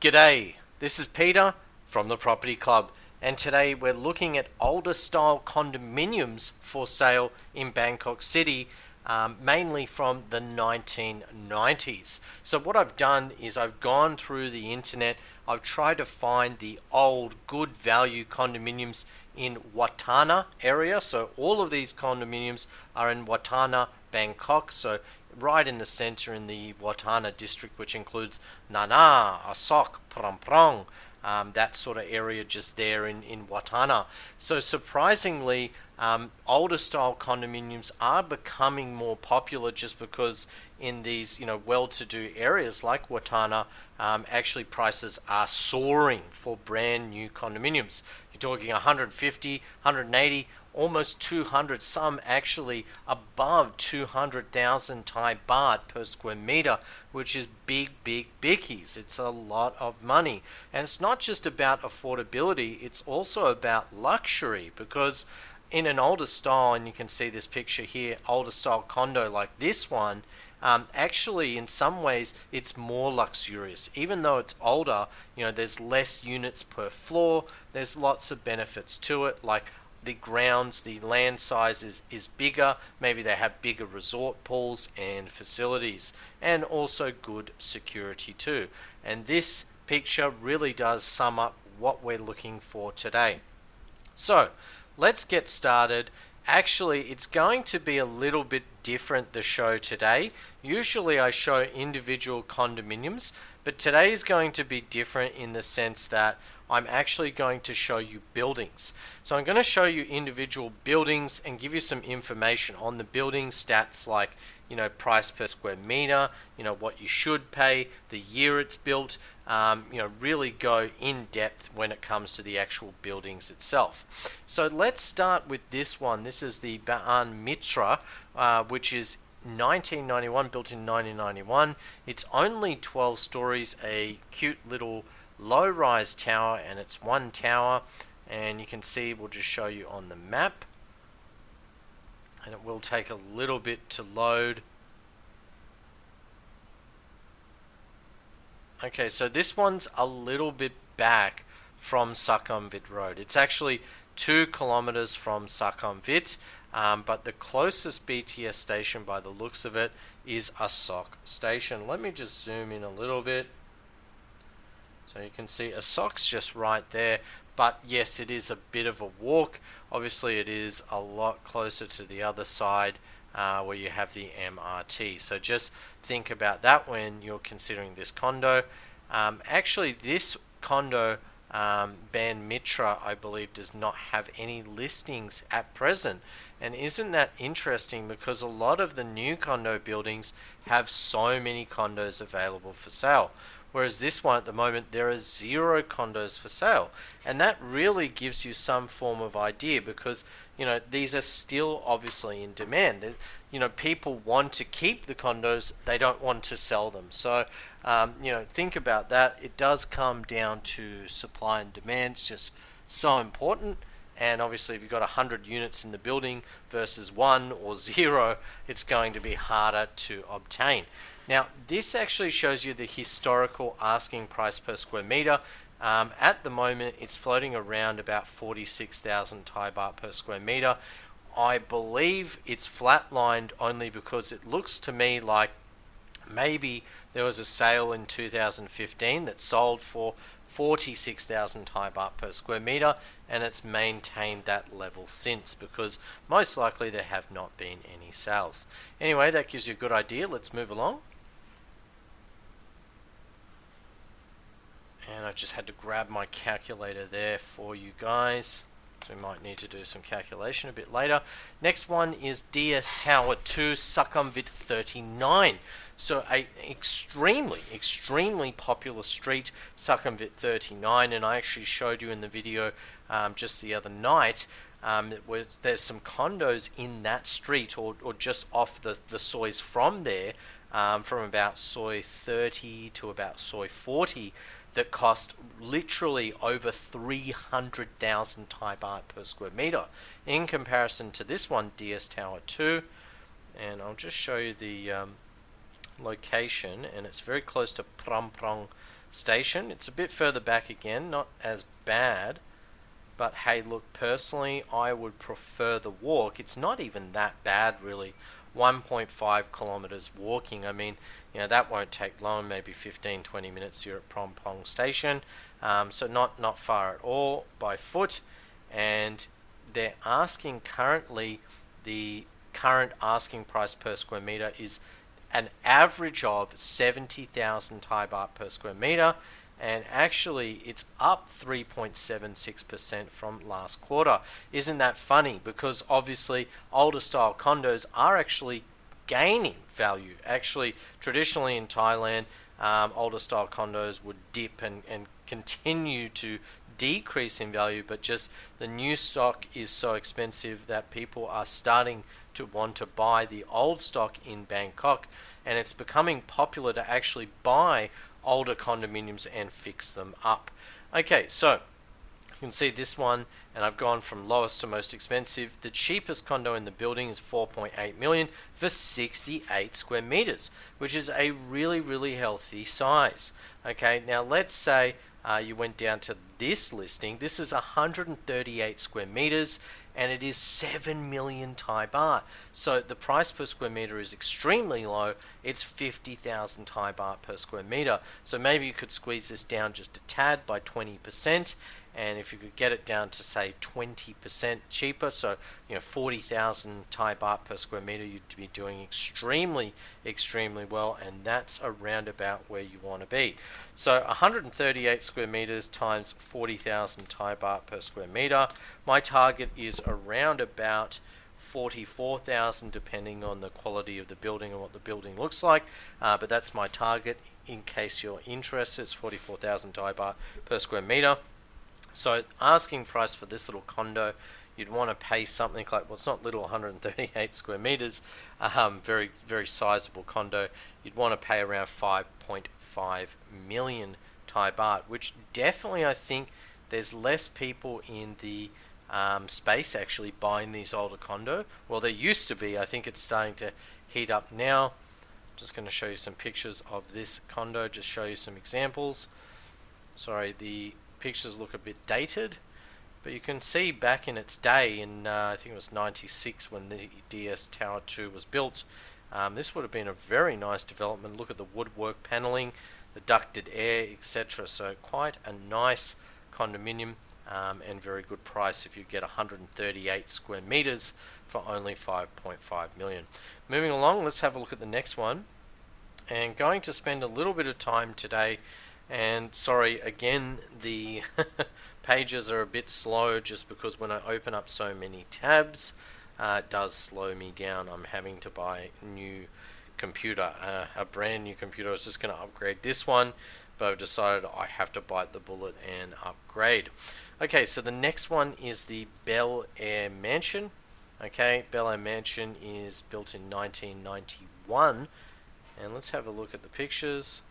G'day, this is Peter from the Property Club, and today we're looking at older style condominiums for sale in Bangkok City, mainly from the 1990s. So what I've done is I've gone through the internet, I've tried to find the old good value condominiums in Watthana area. So all of these condominiums are in Watthana, Bangkok, so right in the center in the Watthana district, which includes Nana, Asok, Prang Prang, that sort of area just there in Watthana. So surprisingly, older style condominiums are becoming more popular just because in these well-to-do areas like Watthana, actually prices are soaring for brand new condominiums. You're talking 150, 180, almost 200, some actually above 200,000 Thai baht per square meter, which is big bickies. It's a lot of money. And it's not just about affordability, it's also about luxury, because in an older style, and you can see this picture here, older style condo like this one, actually in some ways it's more luxurious. Even though it's older, there's less units per floor, there's lots of benefits to it, like the grounds, the land size is bigger, maybe they have bigger resort pools and facilities, and also good security too. And this picture really does sum up what we're looking for today. So let's get started. Actually, it's going to be a little bit different, the show today. Usually I show individual condominiums, but today is going to be different in the sense that I'm actually going to show you buildings. So I'm going to show you individual buildings and give you some information on the building stats, like price per square meter, what you should pay, the year it's built, really go in depth when it comes to the actual buildings itself. So let's start with this one. This is the Mitra, which is 1991, built in 1991. It's only 12 stories, a cute little low-rise tower, and it's one tower, and you can see, we'll just show you on the map, and it will take a little bit to load. Okay, so this one's a little bit back from Sukhumvit Road. It's actually 2 kilometers from Sukhumvit, but the closest BTS station by the looks of it is Asok station. Let me just zoom in a little bit. So you can see Asok's just right there, but yes, it is a bit of a walk. Obviously it is a lot closer to the other side where you have the MRT. So just think about that when you're considering this condo. Actually, this condo, Mitra, I believe, does not have any listings at present. And isn't that interesting, because a lot of the new condo buildings have so many condos available for sale. Whereas this one at the moment, there are 0 condos for sale. And that really gives you some form of idea, because these are still obviously in demand. People want to keep the condos, they don't want to sell them. So think about that. It does come down to supply and demand. It's just so important. And obviously if you've got 100 units in the building versus 1 or 0, it's going to be harder to obtain. Now, this actually shows you the historical asking price per square meter. At the moment, it's floating around about 46,000 Thai baht per square meter. I believe it's flatlined only because it looks to me like maybe there was a sale in 2015 that sold for 46,000 Thai baht per square meter, and it's maintained that level since, because most likely there have not been any sales. Anyway, that gives you a good idea. Let's move along. And I just had to grab my calculator there for you guys. So we might need to do some calculation a bit later. Next one is DS Tower 2, Sukhumvit 39. So a extremely popular street, Sukhumvit 39, and I actually showed you in the video just the other night, there's some condos in that street, or just off the sois from there, from about soi 30 to about soi 40, that cost literally over 300,000 Thai baht per square meter, in comparison to this one, DS Tower 2. And I'll just show you the location, and it's very close to Prang Prang station. It's a bit further back again, not as bad. But hey, look, personally, I would prefer the walk. It's not even that bad, really. 1.5 kilometers walking. I mean, that won't take long, maybe 15-20 minutes here at Prom Pong Station. So not far at all by foot. And they're asking currently, the current asking price per square meter is an average of 70,000 Thai baht per square meter. And actually, it's up 3.76% from last quarter. Isn't that funny? Because obviously, older style condos are actually gaining value. Actually, traditionally in Thailand, older style condos would dip and continue to decrease in value, but just the new stock is so expensive that people are starting to want to buy the old stock in Bangkok, and it's becoming popular to actually buy older condominiums and fix them up. Okay, so you can see this one, and I've gone from lowest to most expensive. The cheapest condo in the building is 4.8 million for 68 square meters, which is a really healthy size. Okay, now let's say you went down to this listing. This is 138 square meters, and it is 7 million Thai baht. So the price per square meter is extremely low. It's 50,000 Thai baht per square meter. So maybe you could squeeze this down just a tad by 20%. And if you could get it down to, say, 20% cheaper, so 40,000 Thai baht per square meter, you'd be doing extremely well, and that's around about where you want to be. So 138 square meters times 40,000 Thai baht per square meter. My target is around about 44,000, depending on the quality of the building and what the building looks like. But that's my target. In case you're interested, it's 44,000 Thai baht per square meter. So asking price for this little condo, you'd want to pay something like, well, it's not little, 138 square meters, very sizable condo. You'd want to pay around 5.5 million Thai baht, which definitely, I think there's less people in the space actually buying these older condo. Well, there used to be. I think it's starting to heat up now. Just going to show you some pictures of this condo, just show you some examples. Sorry, the pictures look a bit dated, but you can see back in its day in I think it was 96 when the DS Tower 2 was built, this would have been a very nice development. Look at the woodwork paneling, the ducted air, etc. So quite a nice condominium, and very good price if you get 138 square meters for only 5.5 million. Moving along, let's have a look at the next one, and going to spend a little bit of time today. And sorry, again, the pages are a bit slow just because when I open up so many tabs, it does slow me down. I'm having to buy a new computer, a brand new computer. I was just going to upgrade this one, but I've decided I have to bite the bullet and upgrade. Okay, so the next one is the Bel Air Mansion. Okay, Bel Air Mansion is built in 1991, and let's have a look at the pictures.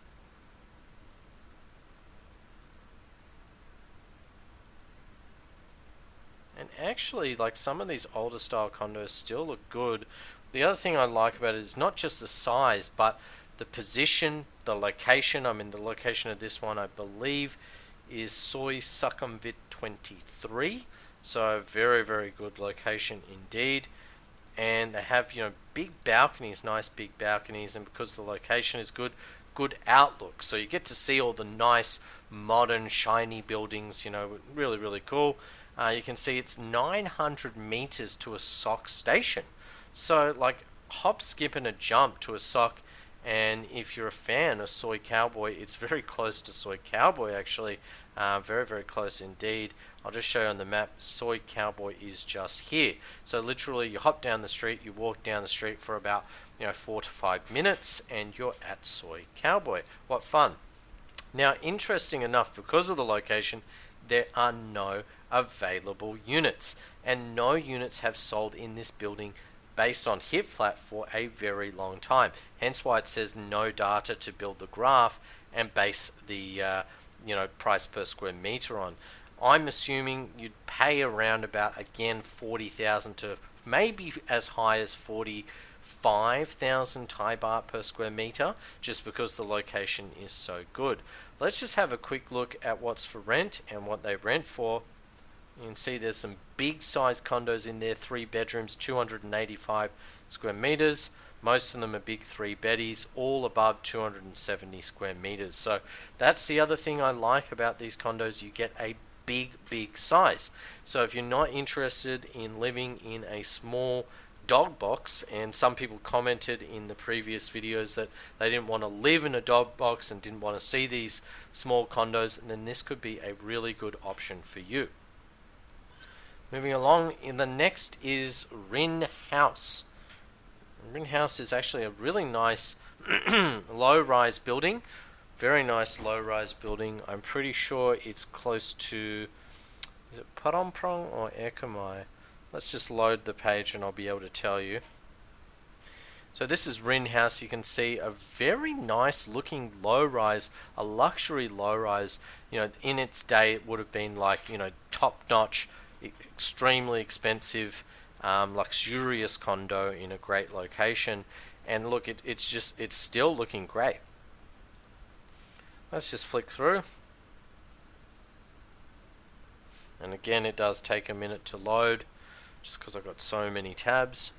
And actually, like, some of these older style condos still look good. The other thing I like about it is not just the size, but the position, the location. I mean, the location of this one, I believe, is Soi Sukhumvit 23. So very good location indeed. And they have, big balconies, nice big balconies, and because the location is good outlook. So you get to see all the nice, modern, shiny buildings, really cool. You can see it's 900 meters to a SOC station. So, like, hop, skip, and a jump to a SOC. And if you're a fan of Soy Cowboy, it's very close to Soy Cowboy, actually. Very close indeed. I'll just show you on the map. Soy Cowboy is just here. So, literally, you hop down the street, you walk down the street for about 4 to 5 minutes, and you're at Soy Cowboy. What fun. Now, interesting enough, because of the location, there are no available units, and no units have sold in this building based on HIP flat for a very long time, hence why it says no data to build the graph and base the price per square meter on. I'm assuming you'd pay around about, again, 40,000 to maybe as high as 45 5,000 Thai baht per square meter, just because the location is so good. Let's just have a quick look at what's for rent and what they rent for. You can see there's some big size condos in there, 3 bedrooms, 285 square meters. Most of them are big 3-beddies, all above 270 square meters. So that's the other thing I like about these condos. You get a big size. So if you're not interested in living in a small dog box, and some people commented in the previous videos that they didn't want to live in a dog box and didn't want to see these small condos, then this could be a really good option for you. Moving along, in the next is Rin House. Rin House is actually a really nice low-rise building. Very nice low-rise building. I'm pretty sure it's close to, is it Phnom Penh or Ekamai? Let's just load the page and I'll be able to tell you. So this is Rin House. You can see a very nice looking low-rise, a luxury low-rise. You know, in its day it would have been like, you know, top-notch, extremely expensive, luxurious condo in a great location. And look, it's still looking great. Let's just flick through. And again, it does take a minute to load, just because I've got so many tabs.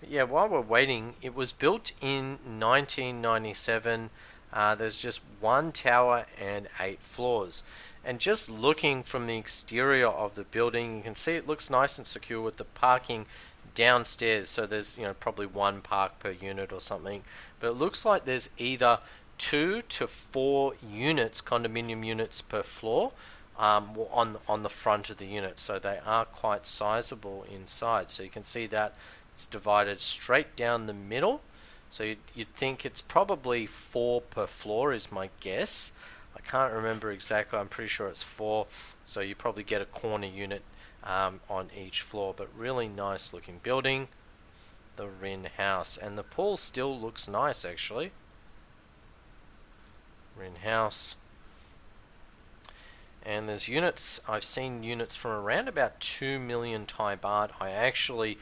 But yeah, while we're waiting, it was built in 1997. There's just 1 tower and 8 floors. And just looking from the exterior of the building, you can see it looks nice and secure with the parking downstairs. So there's, you know, probably 1 park per unit or something. But it looks like there's either 2 to 4 units, condominium units per floor, on the front of the unit. So they are quite sizable inside. So you can see that it's divided straight down the middle. So you'd think it's probably 4 per floor is my guess. I can't remember exactly. I'm pretty sure it's 4. So you probably get a corner unit on each floor. But really nice looking building, the Rin House. And the pool still looks nice actually. Rin House. And there's units, I've seen units from around about 2 million Thai baht. I actually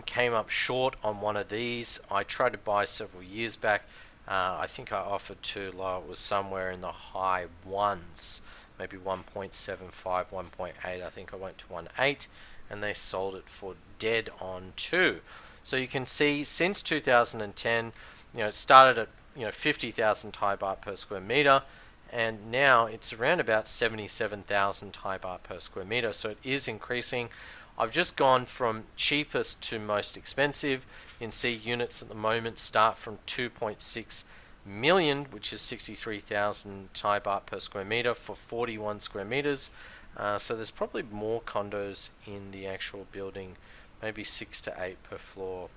came up short on one of these. I tried to buy several years back. I think I offered too low. It was somewhere in the high ones, maybe 1.75, 1.8. I think I went to 1.8, and they sold it for dead on 2. So you can see since 2010, you know, it started at, you know, 50,000 Thai baht per square meter, and now it's around about 77,000 Thai baht per square meter. So it is increasing. I've just gone from cheapest to most expensive. You can see units at the moment start from 2.6 million, which is 63,000 Thai baht per square meter for 41 square meters. So there's probably more condos in the actual building, maybe 6 to 8 per floor.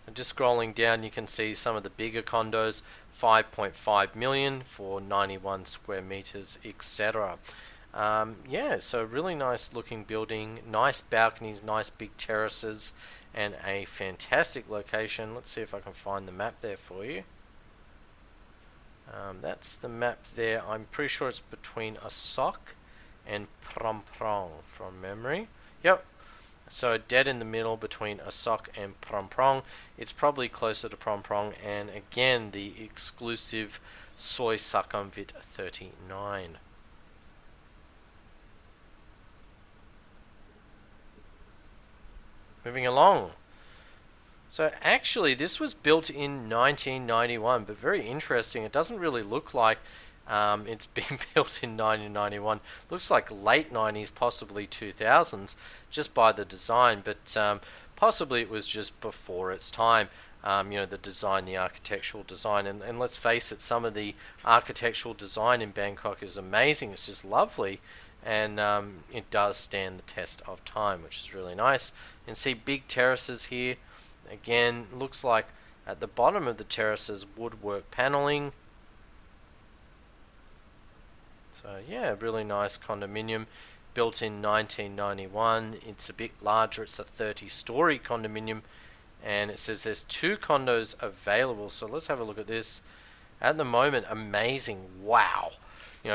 So just scrolling down, you can see some of the bigger condos, 5.5 million for 91 square meters, etc. Yeah, so really nice looking building, nice balconies, nice big terraces, and a fantastic location. Let's see if I can find the map there for you. That's the map there. I'm pretty sure it's between Asok and Phnom Penh from memory. Yep. So dead in the middle between Asok and Phnom Penh. It's probably closer to Phnom Penh, and again the exclusive Soi Sukhumvit 39. Moving along. So actually this was built in 1991, but very interesting. It doesn't really look like it's been built in 1991. Looks like late 90s, possibly 2000s, just by the design, but possibly it was just before its time. You know, the design, the architectural design, and let's face it, some of the architectural design in Bangkok is amazing. It's just lovely, and it does stand the test of time, which is really nice. You can see big terraces here. Again, looks like at the bottom of the terraces woodwork paneling. So yeah, really nice condominium, built in 1991. It's a bit larger. It's a 30-story condominium, and it says there's 2 condos available. So let's have a look at this. At the moment, amazing. Wow.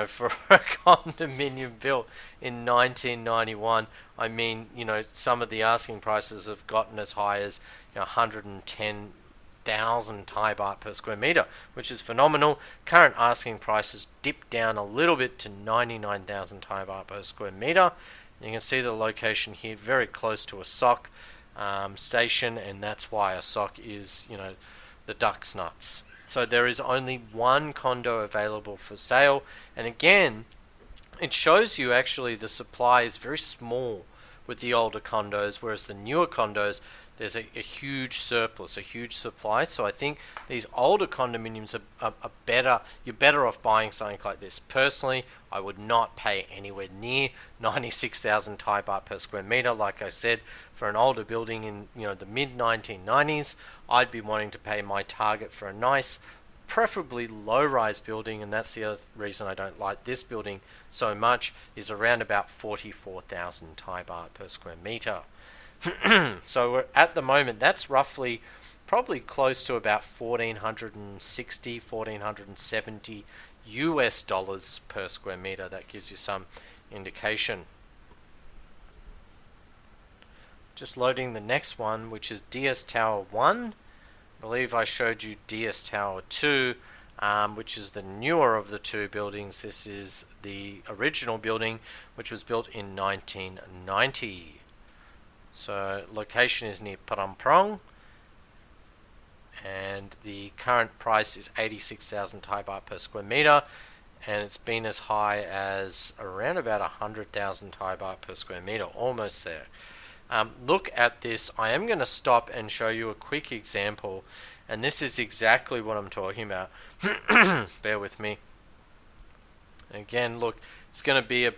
for a condominium built in 1991. I mean, some of the asking prices have gotten as high as 110,000 Thai baht per square meter, which is phenomenal. Current asking prices dipped down a little bit to 99,000 Thai baht per square meter. You can see the location here, very close to a sock station, and that's why a sock is, the duck's nuts. So there is only one condo available for sale, and again, it shows you actually the supply is very small with the older condos, whereas the newer condos, there's a huge surplus, a huge supply. So I think these older condominiums are better. You're better off buying something like this. Personally, I would not pay anywhere near 96,000 Thai baht per square meter. Like I said, for an older building in the mid 1990s, I'd be wanting to pay my target for a nice, preferably low-rise building, and that's the other reason I don't like this building so much, is around about 44,000 Thai baht per square meter. So we're, at the moment, that's roughly probably close to about 1460, 1470 US dollars per square meter. That gives you some indication. Just loading the next one, which is DS Tower 1. I believe I showed you DS Tower 2, which is the newer of the two buildings. This is the original building, which was built in 1990. So location is near Pramprong, and the current price is 86,000 Thai baht per square meter, and it's been as high as around about 100,000 Thai baht per square meter, almost there. Look at this. I am going to stop and show you a quick example, and this is exactly what I'm talking about. Bear with me. Again, look, it's going to be a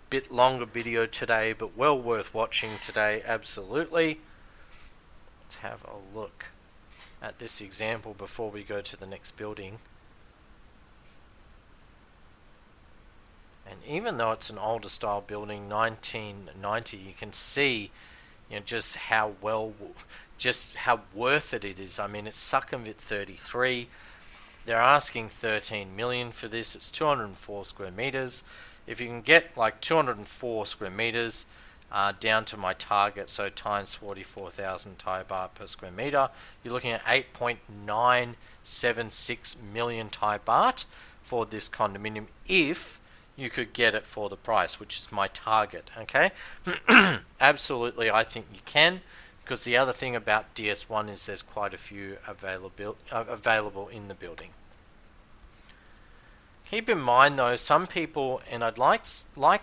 bit longer video today, but well worth watching today, absolutely. Let's have a look at this example before we go to the next building. And even though it's an older style building, 1990, you can see just how worth it is. I mean, it's Sukhumvit 33. They're asking 13 million for this. It's 204 square meters. If you can get like 204 square meters down to my target, so times 44,000 Thai baht per square meter, you're looking at 8.976 million Thai baht for this condominium if you could get it for the price, which is my target. Okay, absolutely, I think you can, because the other thing about DS1 is there's quite a few available in the building. Keep in mind though, some people, and I'd like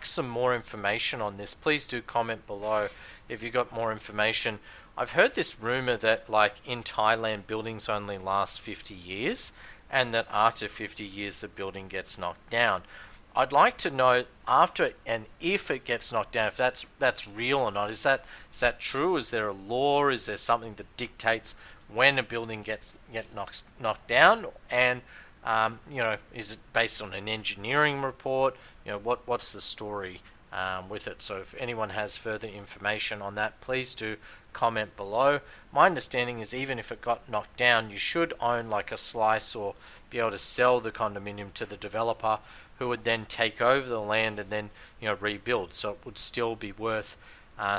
some more information on this, please do comment below if you got more information. I've heard this rumor that like in Thailand buildings only last 50 years and that after 50 years the building gets knocked down. I'd like to know after and if it gets knocked down, if that's real or not. Is that true? Is there a law? Is there something that dictates when a building gets knocked down? And is it based on an engineering report? What's the story with it? So if anyone has further information on that, please do comment below. My understanding is even if it got knocked down, you should own like a slice or be able to sell the condominium to the developer, who would then take over the land and then rebuild. So it would still be worth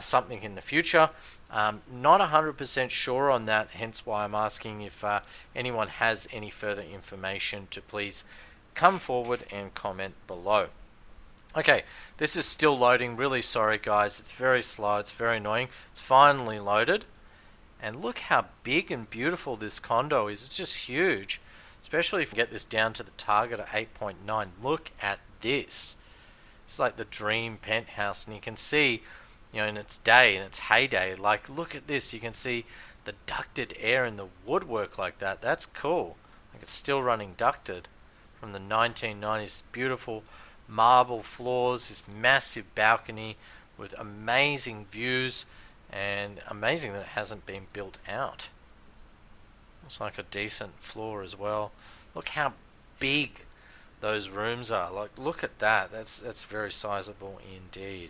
something in the future. Not 100% sure on that, hence why I'm asking if anyone has any further information to please come forward and comment below. Okay, this is still loading. Really sorry guys, it's very slow, it's very annoying. It's finally loaded. And look how big and beautiful this condo is. It's just huge. Especially if you get this down to the target of 8.9. Look at this. It's like the dream penthouse, and you can see, in its day, in its heyday, like look at this. You can see the ducted air in the woodwork like that. That's cool. Like it's still running ducted from the 1990s. Beautiful marble floors, this massive balcony with amazing views, and amazing that it hasn't been built out. Looks like a decent floor as well. Look how big those rooms are. Like, look at that. That's very sizable indeed.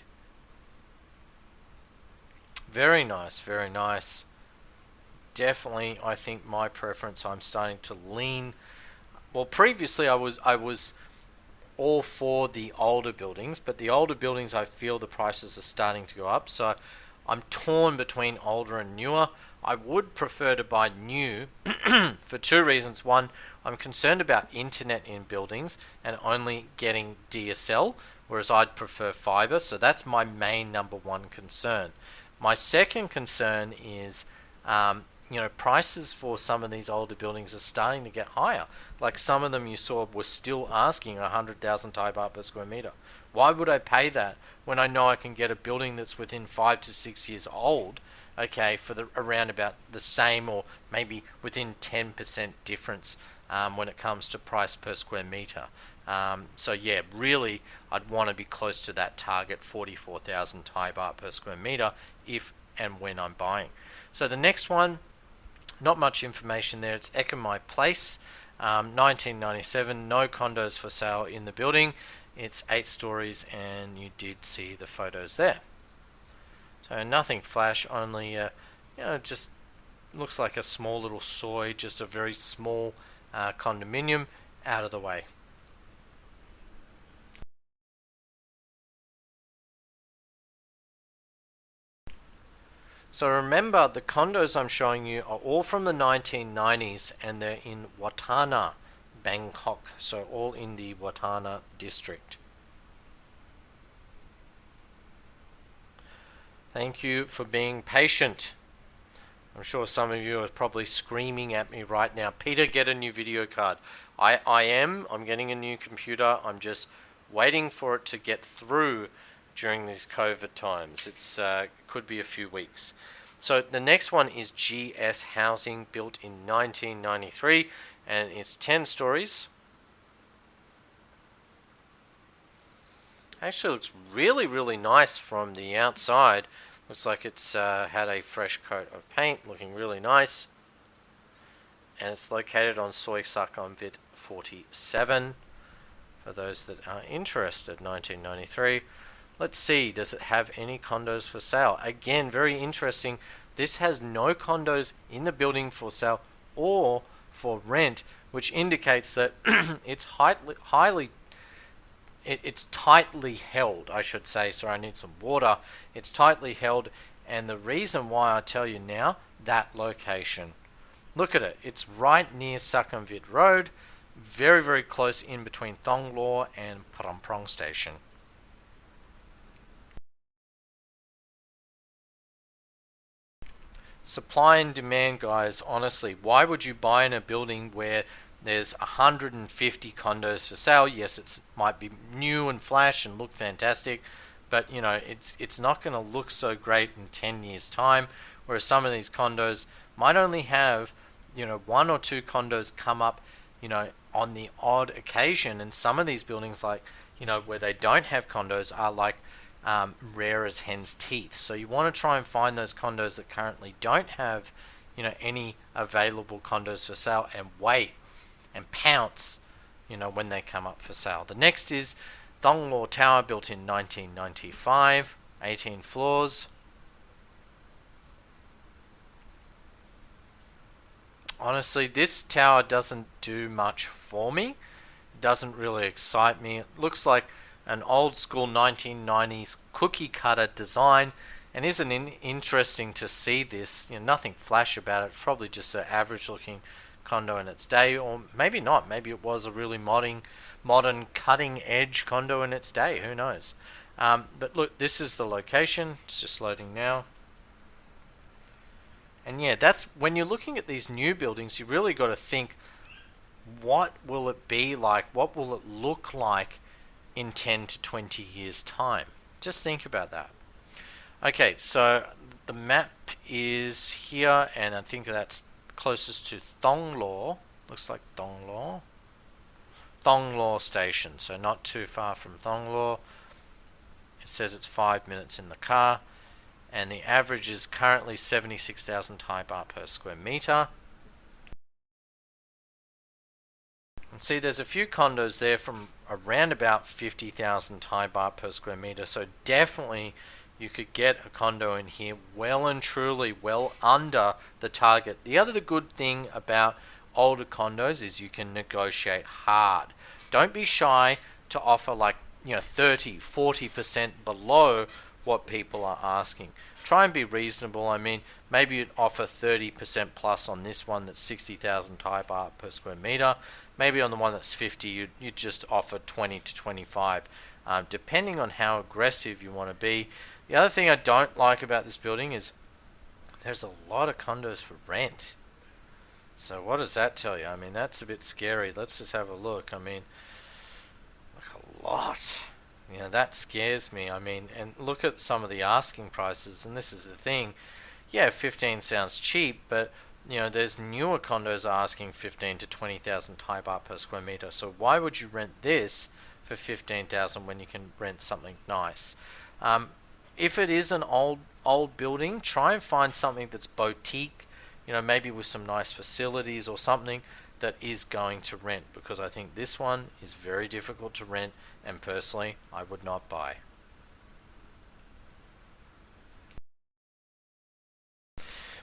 Very nice, very nice. Definitely, I think my preference, I'm starting to lean. Well, previously I was all for the older buildings, but the older buildings, I feel the prices are starting to go up. So I'm torn between older and newer. I would prefer to buy new for two reasons. One, I'm concerned about internet in buildings and only getting DSL, whereas I'd prefer fiber. So that's my main number one concern. My second concern is, prices for some of these older buildings are starting to get higher. Like some of them you saw were still asking 100,000 Thai baht per square meter. Why would I pay that when I know I can get a building that's within 5 to 6 years old, okay, for around about the same or maybe within 10% difference when it comes to price per square meter. So yeah, really, I'd want to be close to that target 44,000 Thai baht per square meter if and when I'm buying. So the next one, not much information there. It's Ekamai Place, 1997. No condos for sale in the building. It's 8 stories, and you did see the photos there. So nothing flash, only just looks like a small little soy, just a very small condominium out of the way. So remember, the condos I'm showing you are all from the 1990s, and they're in Watthana, Bangkok. So all in the Watthana district. Thank you for being patient. I'm sure some of you are probably screaming at me right now, Peter, get a new video card. I'm getting a new computer. I'm just waiting for it to get through during these COVID times. It's could be a few weeks. So the next one is GS Housing, built in 1993, and it's 10 stories. Actually looks really, really nice from the outside. Looks like it's had a fresh coat of paint, looking really nice. And it's located on Soi Sakhonvit 47. For those that are interested, 1993. Let's see, does it have any condos for sale? Again, very interesting. This has no condos in the building for sale or for rent, which indicates that it's it's tightly held, I should say. Sorry, I need some water. It's tightly held, and the reason why I tell you now, that location. Look at it. It's right near Sakhonvit Road, very, very close in between Donglong and Prong Station. Supply and demand, guys, honestly, why would you buy in a building where there's 150 condos for sale? Yes, it might be new and flash and look fantastic, but it's not going to look so great in 10 years time, whereas some of these condos might only have 1 or 2 condos come up on the odd occasion, and some of these buildings, like where they don't have condos, are like rare as hen's teeth. So you want to try and find those condos that currently don't have any available condos for sale, and wait and pounce when they come up for sale. The next is Donglong Tower, built in 1995, 18 floors. Honestly, this tower doesn't do much for me. It doesn't really excite me. It looks like an old school 1990s cookie cutter design, and isn't interesting to see this. Nothing flash about it. Probably just an average looking condo in its day, or maybe not. Maybe it was a really modern cutting edge condo in its day. Who knows? But look, this is the location. It's just loading now. And yeah, that's when you're looking at these new buildings, you really got to think, what will it be like? What will it look like in 10 to 20 years time? Just think about that. Okay, so the map is here, and I think that's closest to Donglong. Looks like Donglong Station, so not too far from Donglong. It says it's 5 minutes in the car, and the average is currently 76,000 Thai baht per square meter. And see, there's a few condos there from around about 50,000 Thai baht per square meter, so definitely you could get a condo in here well and truly well under the target. The other good thing about older condos is you can negotiate hard. Don't be shy. to offer like 30-40% below what people are asking. Try and be reasonable. I mean, maybe you'd offer 30% plus on this one that's 60,000 Thai baht per square meter. Maybe on the one that's 50, you'd just offer 20 to 25, depending on how aggressive you want to be. The other thing I don't like about this building is there's a lot of condos for rent. So what does that tell you? I mean, that's a bit scary. Let's just have a look. I mean, like a lot. That scares me. I mean, and look at some of the asking prices, and this is the thing. Yeah, 15 sounds cheap, but there's newer condos asking 15 to 20,000 Thai baht per square meter. So why would you rent this for 15,000 when you can rent something nice? If it is an old building, try and find something that's boutique, maybe with some nice facilities or something that is going to rent, because I think this one is very difficult to rent, and personally I would not buy.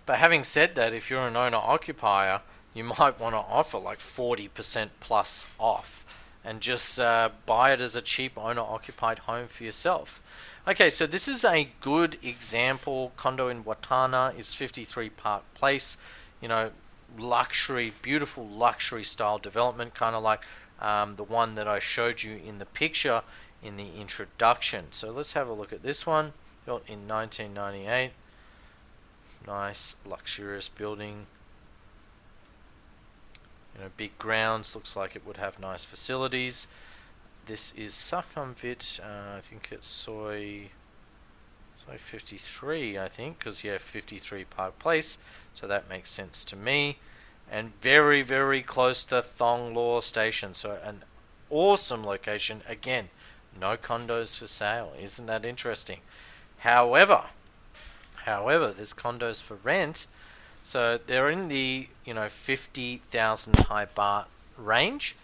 But having said that, if you're an owner-occupier, you might want to offer like 40% plus off and just buy it as a cheap owner-occupied home for yourself. Okay, so this is a good example. Condo in Watthana is 53 Park Place. Luxury, beautiful luxury style development, kind of like the one that I showed you in the picture in the introduction. So let's have a look at this one, built in 1998. Nice, luxurious building. Big grounds, looks like it would have nice facilities. This is Sukhumvit, I think it's Soy 53, I think, because 53 Park Place, so that makes sense to me. And very, very close to Donglong Station, so an awesome location. Again, no condos for sale. Isn't that interesting? However, there's condos for rent. So they're in the 50,000 Thai baht range,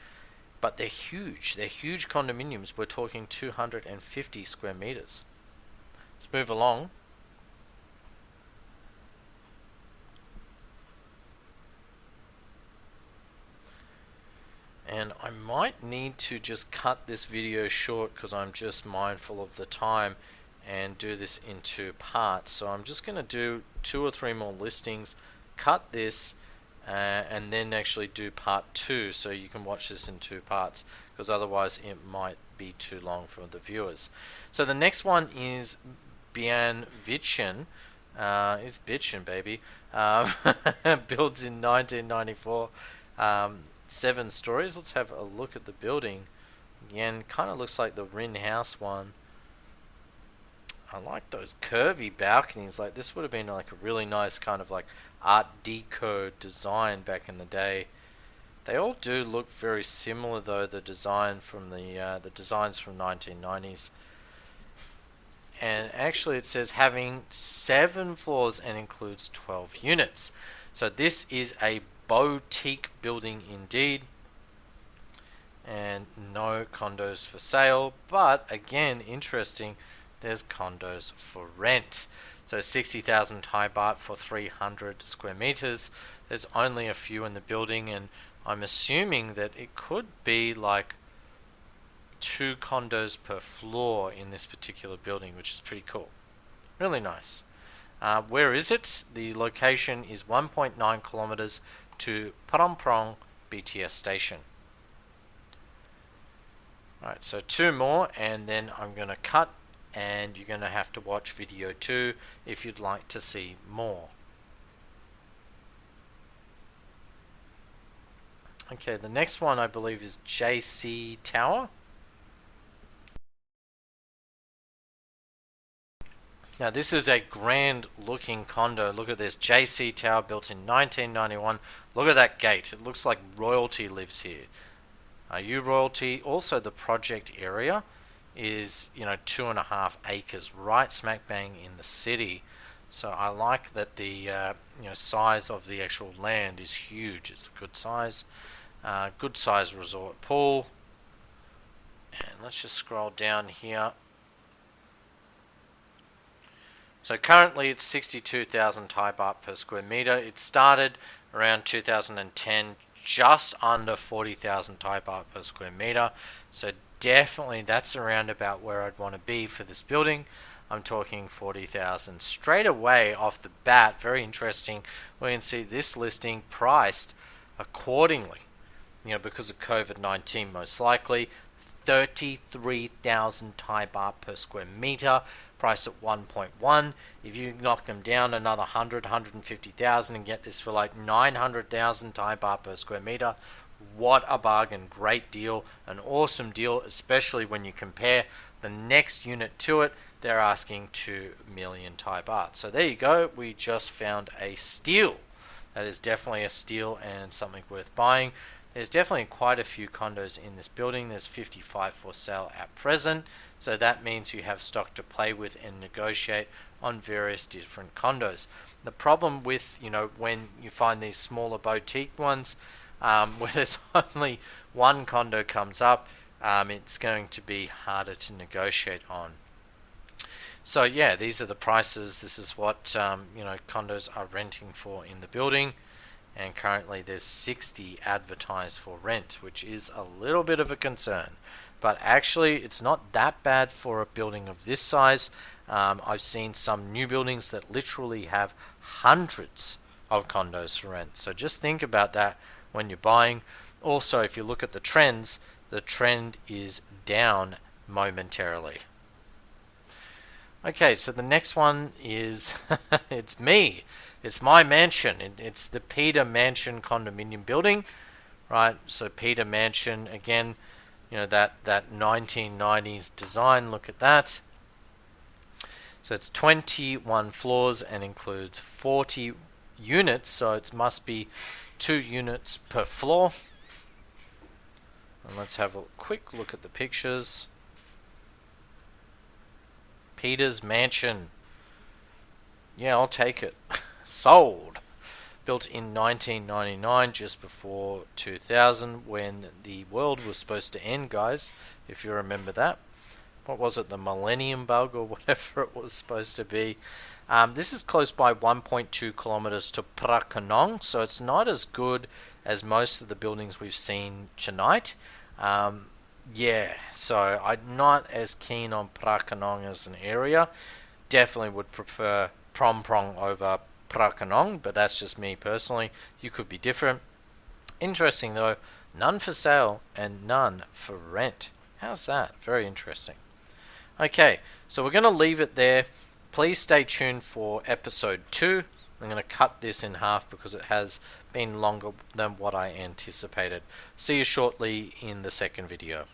but they're huge. They're huge condominiums. We're talking 250 square meters. Let's move along. And I might need to just cut this video short because I'm just mindful of the time and do this in 2 parts. So I'm just going to do 2 or 3 more listings, cut this, and then actually do part 2 so you can watch this in 2 parts, because otherwise it might be too long for the viewers. So the next one is Bivitchen. It's bitchin', baby. Built in 1994. 7 stories. Let's have a look at the building. Again, kind of looks like the Rin House one. I like those curvy balconies. Like, this would have been like a really nice kind of like Art Deco design back in the day. They all do look very similar though, the design from the designs from 1990s. And actually it says having 7 floors and includes 12 units. So this is a boutique building indeed. And no condos for sale, but again, interesting, there's condos for rent. So 60,000 Thai baht for 300 square meters. There's only a few in the building, and I'm assuming that it could be like 2 condos per floor in this particular building, which is pretty cool. Really nice. Where is it? The location is 1.9 kilometers to Phnom Penh BTS station. Alright, so 2 more, and then I'm going to cut, and you're going to have to watch video 2 if you'd like to see more. Okay, the next one I believe is JC Tower. Now this is a grand looking condo. Look at this, JC Tower, built in 1991. Look at that gate. It looks like royalty lives here. Are you royalty? Also, the project area is 2.5 acres, right smack bang in the city. So I like that the size of the actual land is huge. It's a good size resort pool. And let's just scroll down here. So currently it's 62,000 Thai baht per square meter. It started around 2010, just under 40,000 Thai baht per square meter. So definitely that's around about where I'd want to be for this building. I'm talking 40,000 straight away off the bat. Very interesting. We can see this listing priced accordingly, because of COVID-19 most likely. 33,000 Thai baht per square meter, price at 1.1. If you knock them down another 150,000 and get this for like 900,000 Thai baht per square meter, what a bargain. Great deal, an awesome deal, especially when you compare the next unit to it. They're asking 2 million Thai baht. So there you go, we just found a steal. That is definitely a steal and something worth buying. There's definitely quite a few condos in this building. There's 55 for sale at present. So that means you have stock to play with and negotiate on various different condos. The problem with, when you find these smaller boutique ones, where there's only one condo comes up, it's going to be harder to negotiate on. So yeah, these are the prices. This is what condos are renting for in the building. And currently there's 60 advertised for rent, which is a little bit of a concern. But actually it's not that bad for a building of this size. I've seen some new buildings that literally have hundreds of condos for rent. So just think about that when you're buying. Also, if you look at the trends, the trend is down momentarily. Okay, so the next one is it's me. It's my mansion. It's the Peter Mansion condominium building, right? So Peter Mansion, again, that 1990s design. Look at that. So it's 21 floors and includes 40 units. So it must be 2 units per floor. And let's have a quick look at the pictures. Peter's Mansion. Yeah, I'll take it. Sold. Built in 1999, just before 2000, when the world was supposed to end, guys, if you remember that. What was it, the Millennium Bug or whatever it was supposed to be. This is close by 1.2 kilometers to Prakanong, so it's not as good as most of the buildings we've seen tonight. Yeah, so I'm not as keen on Prakanong as an area. Definitely would prefer Prom Prong over Prakanong, but that's just me personally. You could be different. Interesting though, none for sale and none for rent. How's that? Very interesting. Okay, so we're going to leave it there. Please stay tuned for episode 2. I'm going to cut this in half because it has been longer than what I anticipated. See you shortly in the second video.